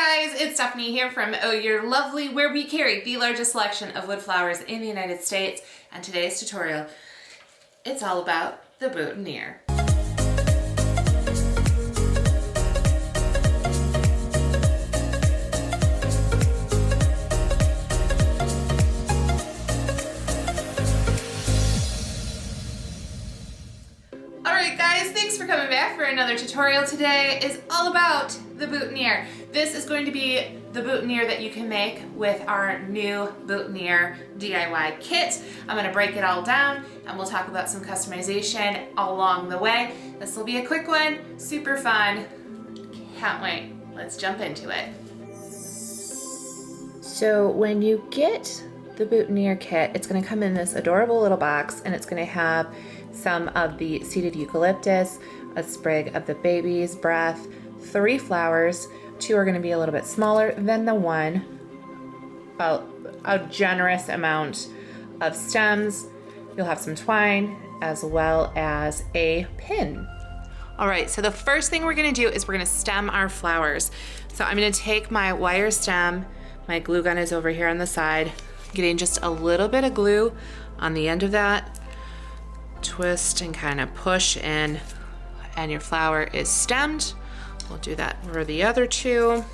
guys, it's Stephanie here from Oh You're Lovely, where we carry the largest selection of wood flowers in the United States. And today's tutorial, it's all about the boutonniere. Alright guys, thanks for coming back for another tutorial. Today is all about the boutonniere. This is going to be the boutonniere that you can make with our new boutonniere DIY kit. I'm going to break it all down and we'll talk about some customization along the way. This will be a quick one, super fun. Can't wait. Let's jump into it. So when you get the boutonniere kit, it's going to come in this adorable little box and it's going to have some of the seeded eucalyptus, a sprig of the baby's breath, 3 flowers. 2 are going to be a little bit smaller than the one, a generous amount of stems. You'll have some twine as well as a pin. All right, so the first thing we're going to do is we're going to stem our flowers. So I'm going to take my wire stem, my glue gun is over here on the side, getting just a little bit of glue on the end of that, twist and kind of push in, and your flower is stemmed. We'll do that for the other 2.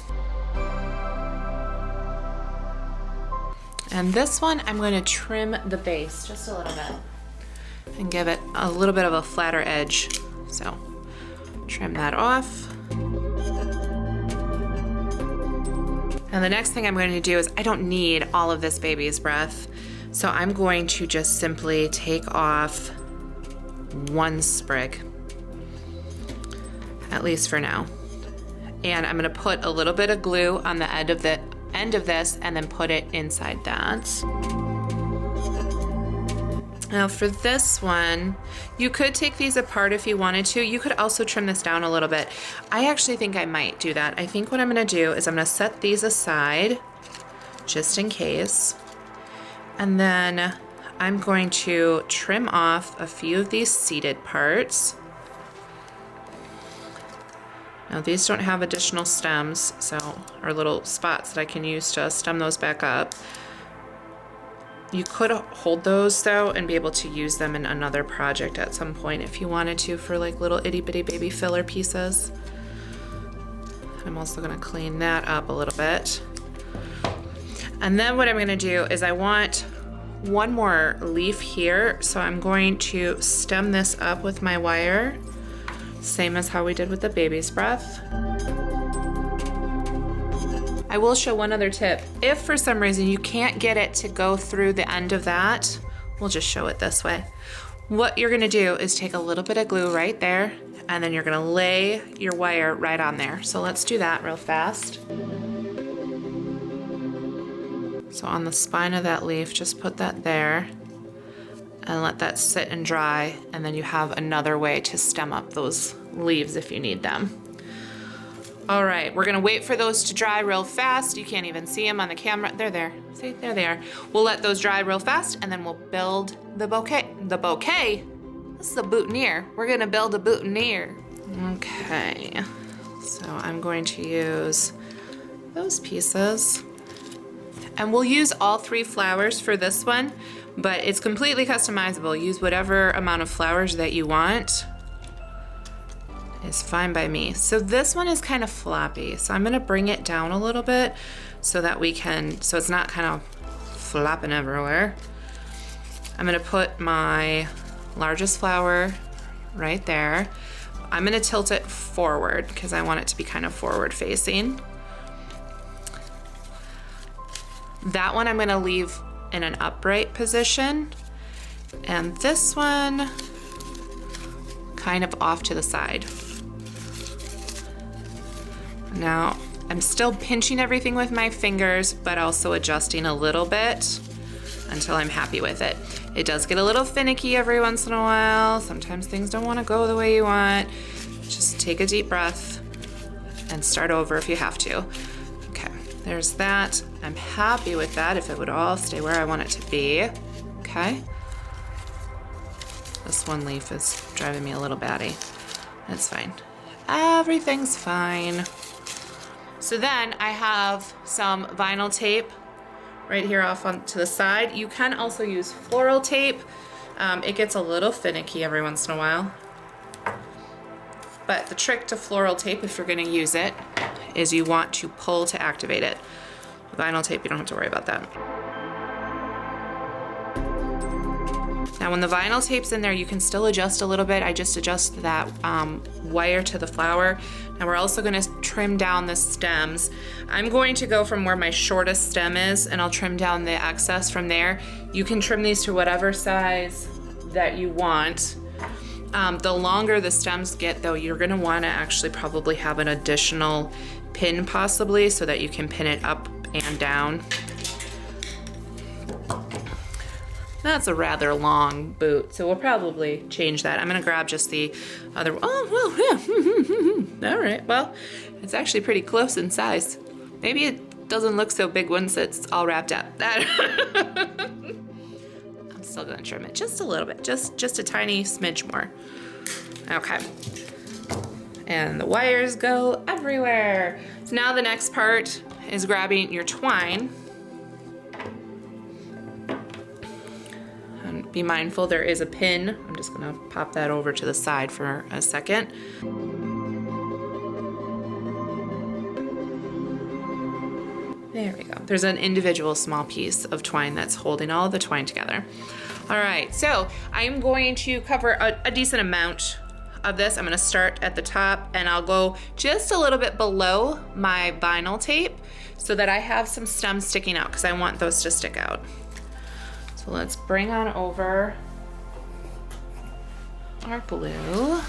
And this one, I'm going to trim the base just a little bit and give it a little bit of a flatter edge. So trim that off. And the next thing I'm going to do is I don't need all of this baby's breath. So I'm going to just simply take off 1 sprig, at least for now. And I'm gonna put a little bit of glue on the end of this and then put it inside that. Now for this one, you could take these apart if you wanted to. You could also trim this down a little bit. I actually think I might do that. I think what I'm gonna do is I'm gonna set these aside just in case. And then I'm going to trim off a few of these seeded parts. Now these don't have additional stems, or little spots that I can use to stem those back up. You could hold those though and be able to use them in another project at some point if you wanted to, for like little itty bitty baby filler pieces. I'm also gonna clean that up a little bit. And then what I'm gonna do is I want 1 more leaf here, so I'm going to stem this up with my wire, same as how we did with the baby's breath. I will show one other tip. If for some reason you can't get it to go through the end of that, we'll just show it this way. What you're gonna do is take a little bit of glue right there, and then you're gonna lay your wire right on there. So let's do that real fast. So on the spine of that leaf, just put that there and let that sit and dry, and then you have another way to stem up those leaves if you need them. All right, we're gonna wait for those to dry real fast. You can't even see them on the camera. They're there, see, there they are. We'll let those dry real fast and then we'll build the bouquet. The bouquet? This is a boutonniere. We're gonna build a boutonniere. Okay, so I'm going to use those pieces. And we'll use all 3 flowers for this one, but it's completely customizable. Use whatever amount of flowers that you want. It's fine by me. So this one is kind of floppy, so I'm gonna bring it down a little bit so that so it's not kind of flopping everywhere. I'm gonna put my largest flower right there. I'm gonna tilt it forward because I want it to be kind of forward facing. That one I'm gonna leave in an upright position, and this one kind of off to the side. Now, I'm still pinching everything with my fingers, but also adjusting a little bit until I'm happy with it. It does get a little finicky every once in a while. Sometimes things don't wanna go the way you want. Just take a deep breath and start over if you have to. Okay, there's that. I'm happy with that if it would all stay where I want it to be. Okay. This one leaf is driving me a little batty. That's fine. Everything's fine. So then I have some vinyl tape right here off on to the side. You can also use floral tape. It gets a little finicky every once in a while. But the trick to floral tape, if you're gonna use it, is you want to pull to activate it. Vinyl tape, you don't have to worry about that. Now when the vinyl tape's in there, you can still adjust a little bit. I just adjust that wire to the flower. Now we're also gonna trim down the stems. I'm going to go from where my shortest stem is, and I'll trim down the excess from there. You can trim these to whatever size that you want. The longer the stems get though, you're gonna wanna actually probably have an additional pin possibly so that you can pin it up and down. That's a rather long boot, so we'll probably change that. I'm gonna grab just the other, oh, well, yeah, all right. Well, it's actually pretty close in size. Maybe it doesn't look so big once it's all wrapped up. I'm still gonna trim it just a little bit, just a tiny smidge more. Okay. And the wires go everywhere. So now the next part is grabbing your twine. And be mindful there is a pin. I'm just gonna pop that over to the side for a second. There we go. There's an individual small piece of twine that's holding all of the twine together. All right, so I'm going to cover a decent amount of this. I'm gonna start at the top and I'll go just a little bit below my vinyl tape so that I have some stems sticking out because I want those to stick out. So let's bring on over our glue.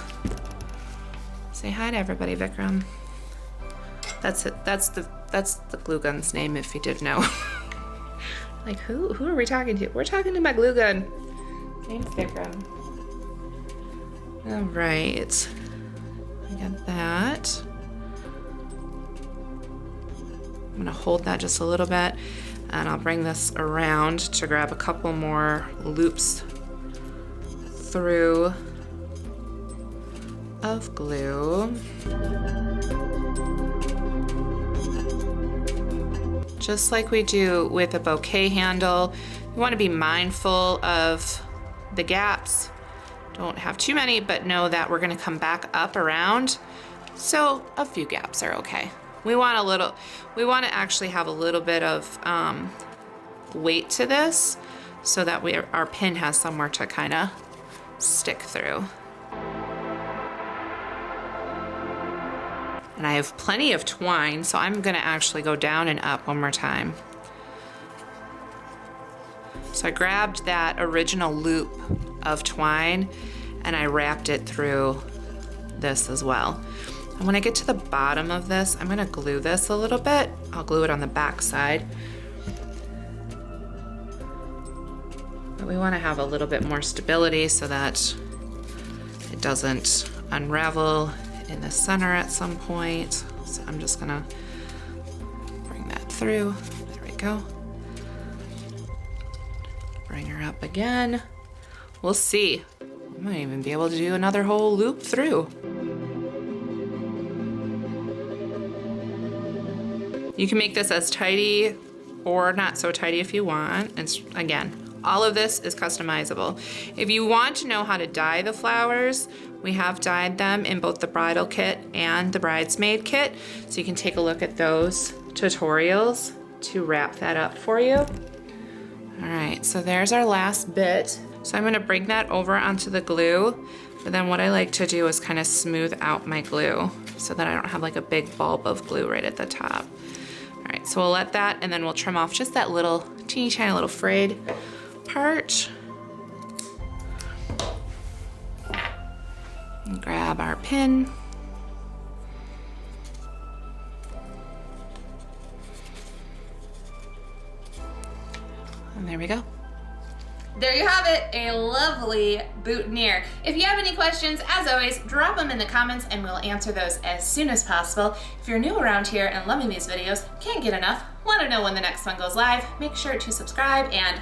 Say hi to everybody, Vikram. That's it. That's the glue gun's name, if you didn't know. Like, who are we talking to? We're talking to my glue gun. Name's Vikram. All right, I got that. I'm gonna hold that just a little bit, and I'll bring this around to grab a couple more loops through of glue. Just like we do with a bouquet handle, you want to be mindful of the gaps. Don't have too many, but know that we're going to come back up around. So a few gaps are okay. We want to actually have a little bit of weight to this so that our pin has somewhere to kind of stick through. And I have plenty of twine, so I'm gonna actually go down and up one more time. So I grabbed that original loop of twine and I wrapped it through this as well. And when I get to the bottom of this, I'm gonna glue this a little bit. I'll glue it on the back side. But we wanna have a little bit more stability so that it doesn't unravel in the center at some point. So I'm just gonna bring that through. There we go. Bring her up again. We'll see. I might even be able to do another whole loop through. You can make this as tidy or not so tidy if you want. And again, all of this is customizable. If you want to know how to dye the flowers, we have dyed them in both the bridal kit and the bridesmaid kit. So you can take a look at those tutorials to wrap that up for you. All right, so there's our last bit. So I'm gonna bring that over onto the glue, but then what I like to do is kind of smooth out my glue so that I don't have like a big bulb of glue right at the top. All right, so we'll let that, and then we'll trim off just that little teeny tiny little frayed part. And grab our pin. And there we go. There you have it, a lovely boutonniere. If you have any questions, as always, drop them in the comments and we'll answer those as soon as possible. If you're new around here and loving these videos, can't get enough, want to know when the next one goes live, make sure to subscribe and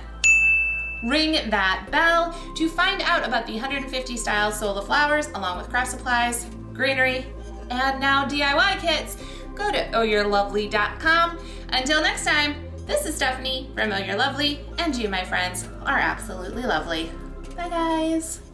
ring that bell to find out about the 150 styles sold of flowers, along with craft supplies, greenery, and now DIY kits. go to ohyourlovely.com. Until next time, this is Stephanie from Oh You're Lovely, and you, my friends, are absolutely lovely. Bye, guys.